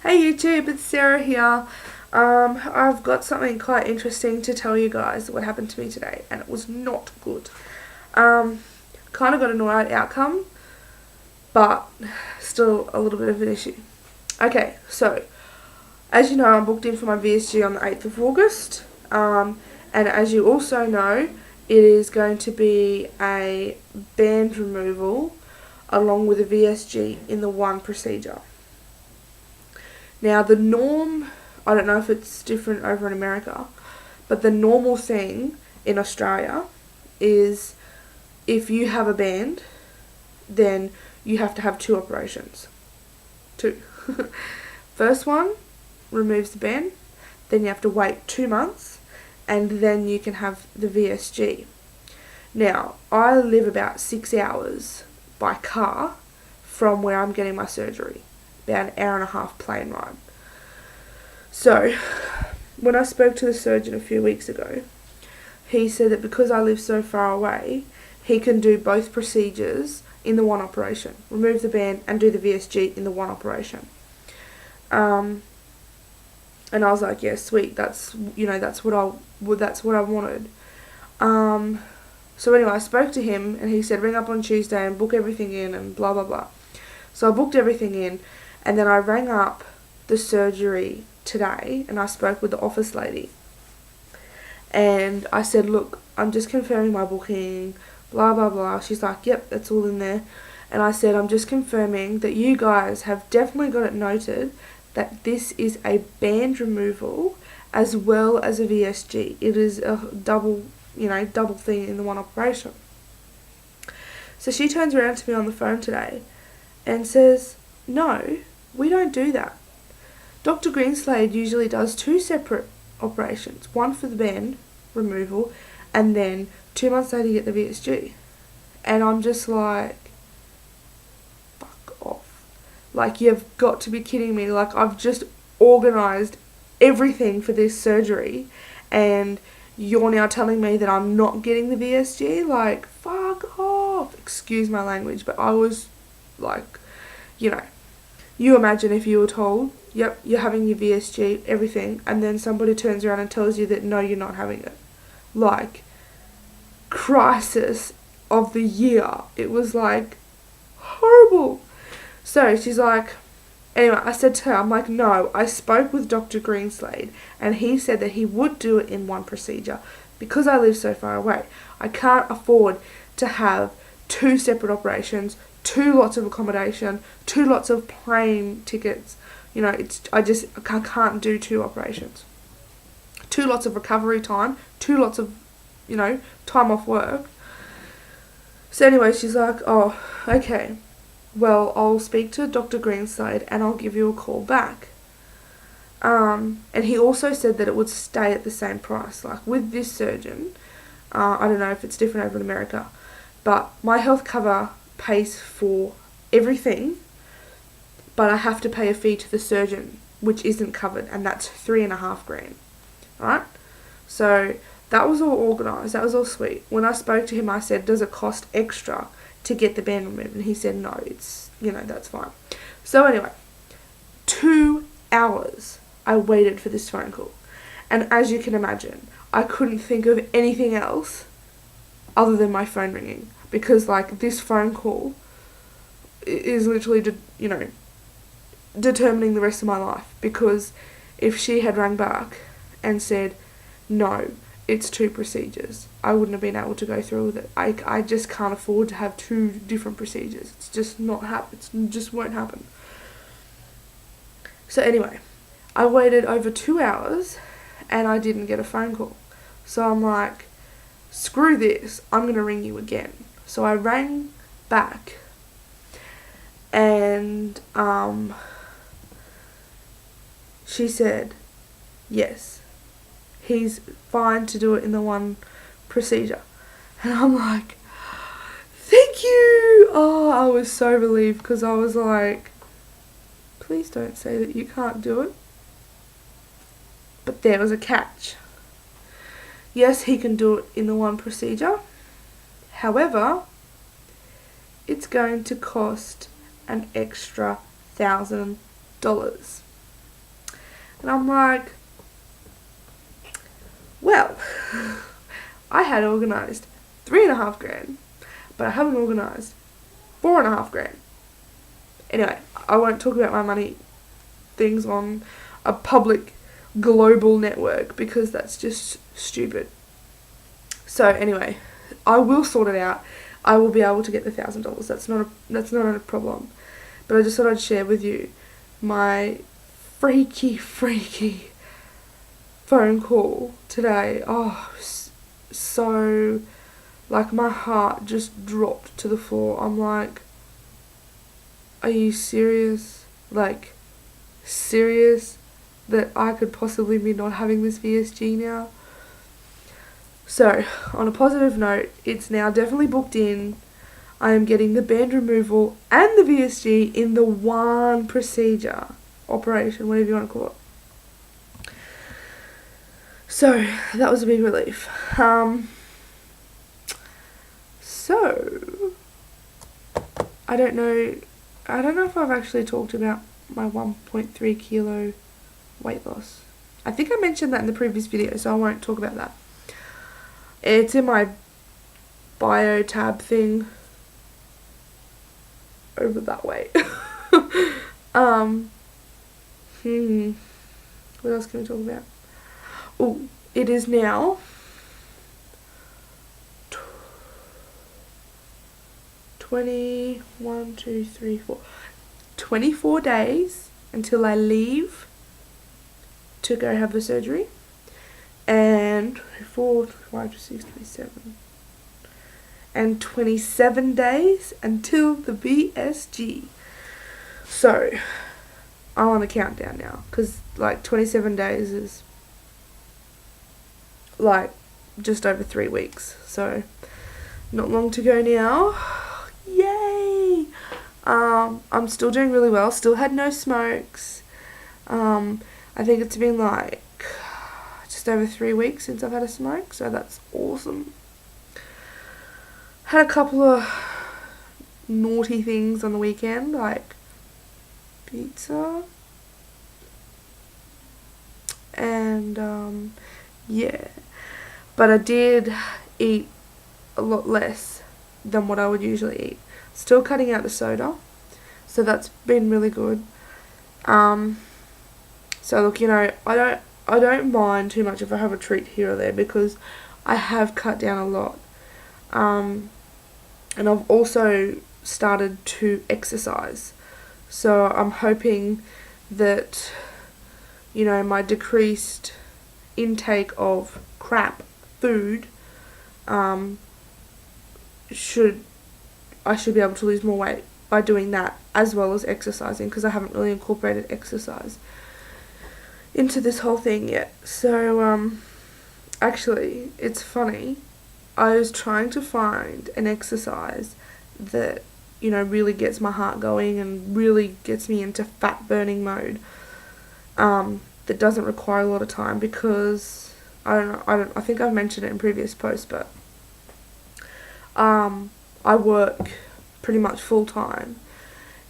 Hey YouTube, it's Sarah here. I've got something quite interesting to tell you guys what happened to me today, and it was not good. Kind of got an alright outcome, but still a little bit of an issue. Okay, so as you know, I'm booked in for my VSG on the 8th of August, and as you also know, it is going to be a band removal along with a VSG in the one procedure. Now the norm, I don't know if it's different over in America, but the normal thing in Australia is if you have a band, then you have to have two operations. Two. First one removes the band, then you have to wait 2 months, and then you can have the VSG. Now, I live about 6 hours by car from where I'm getting my surgery. About an hour and a half plane ride. So, when I spoke to the surgeon a few weeks ago, he said that because I live so far away, he can do both procedures in the one operation. Remove the band and do the VSG in the one operation. And I was like, yeah, sweet. That's what I wanted. So anyway, I spoke to him and he said ring up on Tuesday and book everything in and blah blah blah. So I booked everything in. And then I rang up the surgery today and I spoke with the office lady. And I said, look, I'm just confirming my booking, blah, blah, blah. She's like, yep, that's all in there. And I said, I'm just confirming that you guys have definitely got it noted that this is a band removal as well as a VSG. It is a double thing in the one operation. So she turns around to me on the phone today and says, no, we don't do that. Dr. Greenslade usually does two separate operations, one for the band removal and then 2 months later you get the VSG. And I'm just like, fuck off. Like, you've got to be kidding me. Like, I've just organised everything for this surgery and you're now telling me that I'm not getting the VSG? Like, fuck off. Excuse my language, but I was like, you imagine if you were told, yep, you're having your VSG, everything, and then somebody turns around and tells you that no, you're not having it. Like, crisis of the year. It was like horrible. So she's like, anyway, I said to her, I'm like, no, I spoke with Dr. Greenslade and he said that he would do it in one procedure because I live so far away. I can't afford to have two separate operations, two lots of accommodation, two lots of plane tickets. I can't do two operations. Two lots of recovery time, two lots of, time off work. So anyway, she's like, oh, okay. Well, I'll speak to Dr. Greenslade and I'll give you a call back. And he also said that it would stay at the same price. Like with this surgeon, I don't know if it's different over in America, but my health cover pays for everything, but I have to pay a fee to the surgeon, which isn't covered, and that's $3,500. Right? So that was all organised. That was all sweet. When I spoke to him, I said, does it cost extra to get the band removed? And he said, no, it's, that's fine. So anyway, 2 hours I waited for this phone call. And as you can imagine, I couldn't think of anything else other than my phone ringing. Because, this phone call is literally, determining the rest of my life. Because if she had rang back and said, no, it's two procedures, I wouldn't have been able to go through with it. I just can't afford to have two different procedures. It's just not it just won't happen. So anyway, I waited over 2 hours and I didn't get a phone call. So I'm like, screw this, I'm going to ring you again. So I rang back and she said, yes, he's fine to do it in the one procedure. And I'm like, thank you. Oh, I was so relieved because I was like, please don't say that you can't do it. But there was a catch. Yes, he can do it in the one procedure. However, it's going to cost an extra $1,000. And I'm like, well, I had organised $3,500, but I haven't organised $4,500. Anyway, I won't talk about my money things on a public global network because that's just stupid. So anyway, I will sort it out. I will be able to get the $1,000. That's not a problem. But I just thought I'd share with you my freaky phone call today. Oh, so, like, my heart just dropped to the floor. I'm like, are you serious? Like, serious that I could possibly be not having this VSG now? So, on a positive note, it's now definitely booked in. I am getting the band removal and the VSG in the one procedure, operation, whatever you want to call it. So, that was a big relief. So, I don't know if I've actually talked about my 1.3 kilo weight loss. I think I mentioned that in the previous video, so I won't talk about that. It's in my bio tab thing over that way. What else can we talk about? Oh, it is now 24 days until I leave to go have the surgery, and 4, 5, 6, 27, and 27 days until the VSG. So I'm on a countdown now, because like 27 days is like just over 3 weeks, so not long to go now. Yay! I'm still doing really well, still had no smokes. I think it's been like just over 3 weeks since I've had a smoke, so that's awesome. Had a couple of naughty things on the weekend, like pizza, and yeah, but I did eat a lot less than what I would usually eat. Still cutting out the soda, so that's been really good. So look, you know, I don't mind too much if I have a treat here or there, because I have cut down a lot. And I've also started to exercise, so I'm hoping that, you know, my decreased intake of crap food, I should be able to lose more weight by doing that, as well as exercising, because I haven't really incorporated exercise into this whole thing yet. So actually, it's funny, I was trying to find an exercise that, you know, really gets my heart going and really gets me into fat burning mode, that doesn't require a lot of time, because I think I've mentioned it in previous posts, but I work pretty much full time,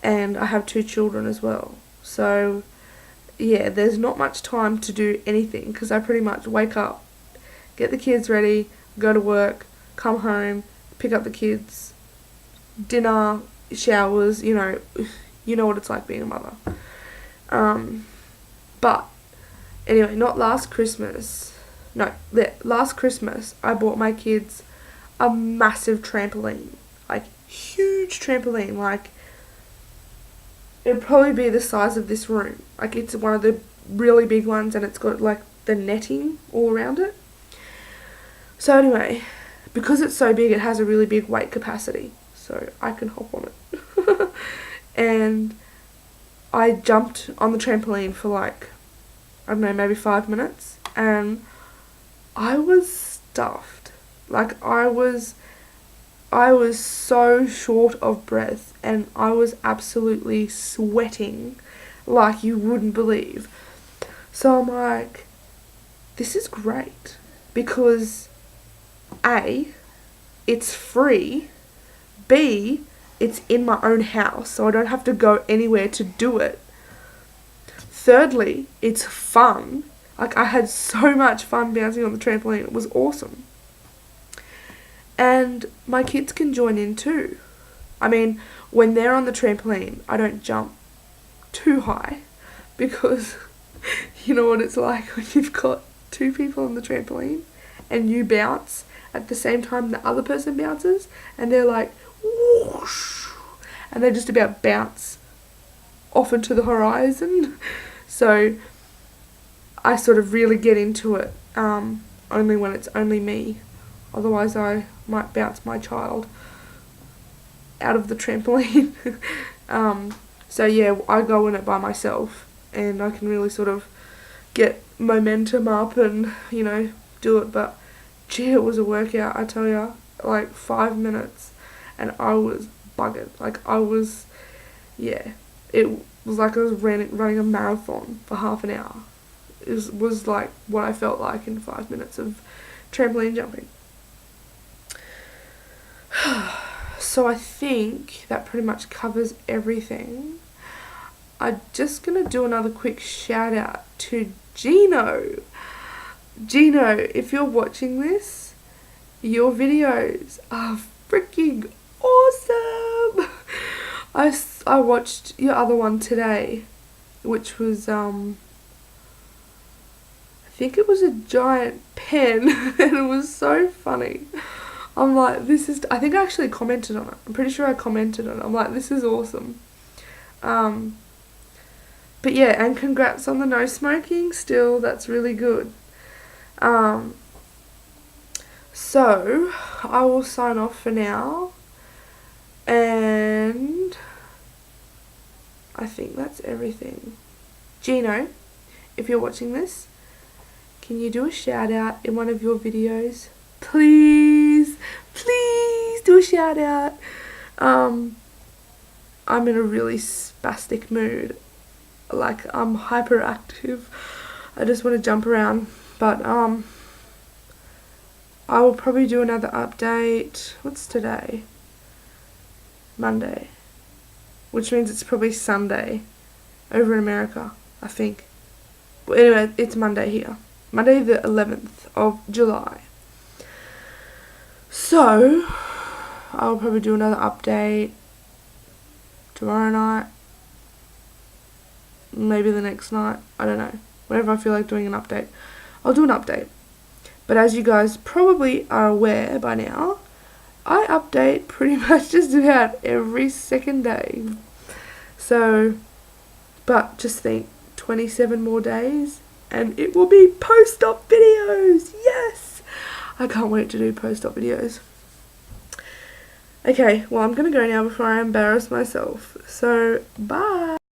and I have 2 children as well. So yeah, there's not much time to do anything, because I pretty much wake up, get the kids ready, go to work, come home, pick up the kids, dinner, showers, you know what it's like being a mother. But anyway, last Christmas I bought my kids a massive trampoline, like huge trampoline, like it'd probably be the size of this room. Like, it's one of the really big ones, and it's got like the netting all around it. So anyway, because it's so big, it has a really big weight capacity, so I can hop on it. And I jumped on the trampoline for like, I don't know, maybe 5 minutes, and I was stuffed. Like, I was so short of breath, and I was absolutely sweating like you wouldn't believe. So I'm like, this is great, because A, it's free, B, it's in my own house, so I don't have to go anywhere to do it. Thirdly, it's fun. Like, I had so much fun bouncing on the trampoline. It was awesome. And my kids can join in too. I mean, when they're on the trampoline, I don't jump too high because you know what it's like when you've got two people on the trampoline and you bounce at the same time the other person bounces, and they're like whoosh, and they just about bounce off into the horizon. So I sort of really get into it only when it's only me. Otherwise I might bounce my child out of the trampoline. So yeah, I go in it by myself and I can really sort of get momentum up and, you know, do it. But gee, it was a workout, I tell ya. Like 5 minutes and I was buggered. Like I was, yeah, it was like I was running a marathon for half an hour. It was like what I felt like in 5 minutes of trampoline jumping. So I think that pretty much covers everything. I'm just going to do another quick shout out to Gino. Gino, if you're watching this, your videos are freaking awesome. I watched your other one today, which was, I think it was a giant pen, and it was so funny. I'm like, I think I actually commented on it. I'm pretty sure I commented on it. I'm like, this is awesome. But yeah, and congrats on the no smoking still. That's really good. So, I will sign off for now. And I think that's everything. Gino, if you're watching this, can you do a shout out in one of your videos? Please do a shout out. I'm in a really spastic mood. Like, I'm hyperactive. I just want to jump around. But I will probably do another update. What's today? Monday. Which means it's probably Sunday over in America, I think. But anyway, it's Monday here. Monday the 11th of July. So, I'll probably do another update tomorrow night. Maybe the next night. I don't know. Whenever I feel like doing an update, I'll do an update. But as you guys probably are aware by now, I update pretty much just about every second day. So, but just think, 27 more days and it will be post-op videos. Yes! I can't wait to do post-op videos. Okay, well, I'm going to go now before I embarrass myself. So, bye!